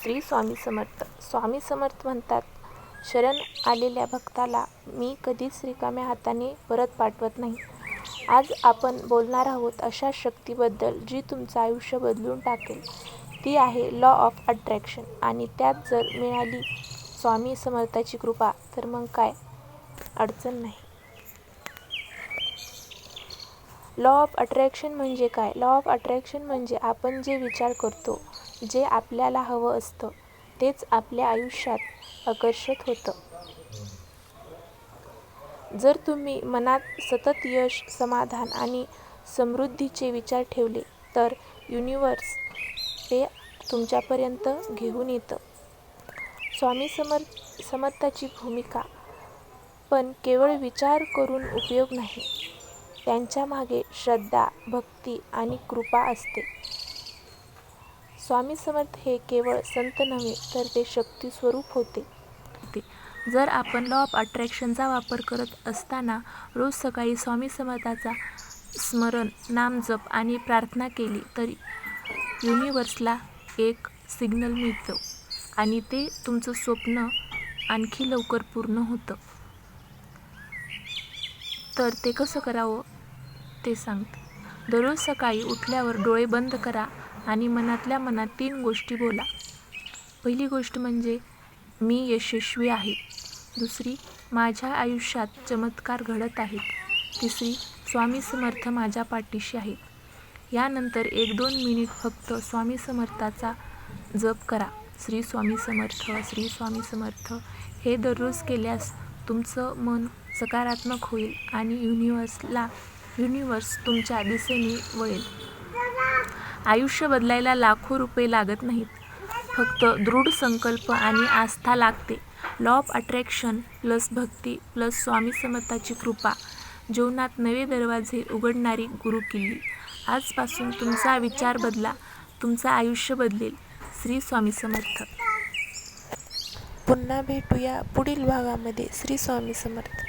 श्री स्वामी समर्थ. स्वामी समर्थ म्हणतात, शरण आलेल्या भक्ताला मी कधीच रिकाम्या हाताने परत पाठवत नाही. आज आपण बोलणार आहोत अशा शक्तीबद्दल जी तुमचं आयुष्य बदलून टाकेल. ती आहे लॉ ऑफ अट्रॅक्शन. आणि त्यात जर मिळाली स्वामी समर्थाची कृपा तर मग काय अडचण नाही. लॉ ऑफ अट्रॅक्शन म्हणजे काय? लॉ ऑफ अट्रॅक्शन म्हणजे आपण जे विचार करतो, जे आपल्याला हवं असतं तेच आपल्या आयुष्यात आकर्षित होतं. जर तुम्ही मनात सतत यश, समाधान आणि समृद्धीचे विचार ठेवले तर युनिव्हर्स ते तुमच्यापर्यंत घेऊन येतं. स्वामी समर्थाची भूमिका. पण केवळ विचार करून उपयोग नाही. त्यांच्या मागे श्रद्धा, भक्ती आणि कृपा असते. स्वामी समर्थ हे केवळ संत नव्हे तर ते शक्ती स्वरूप होते. जर आपण लॉ ऑफ अट्रॅक्शनचा वापर करत असताना रोज सकाळी स्वामी समर्थांचा स्मरण, नामजप आणि प्रार्थना केली तर युनिव्हर्सला एक सिग्नल मिळतो आणि ते तुमचं स्वप्न आणखी लवकर पूर्ण होतं. तर ते कसं करावं ते सांगते. दररोज सकाळी उठल्यावर डोळे बंद करा आणि मनातल्या मनात 3 गोष्टी बोला. पहिली गोष्ट म्हणजे मी यशस्वी आहे. दुसरी, माझ्या आयुष्यात चमत्कार घडत आहेत. तिसरी, स्वामी समर्थ माझ्या पाठीशी आहेत. यानंतर 1-2 मिनिट फक्त स्वामी समर्थाचा जप करा. श्री स्वामी समर्थ, श्री स्वामी समर्थ हे दररोज केल्यास तुमचं मन सकारात्मक होईल आणि युनिव्हर्स तुमच्या दिशेने वळेल. आयुष्य बदलायला लाखो रुपये लागत नाहीत. फक्त दृढ संकल्प आणि आस्था लागते. लॉ ऑफ अट्रॅक्शन प्लस भक्ती प्लस स्वामी समर्थाची कृपा. जीवनात नवे दरवाजे उघडणारी गुरुकिल्ली. आजपासून तुमचा विचार बदला, तुमचं आयुष्य बदलेल. श्री स्वामी समर्थ. पुन्हा भेटूया पुढील भागामध्ये. श्री स्वामी समर्थ.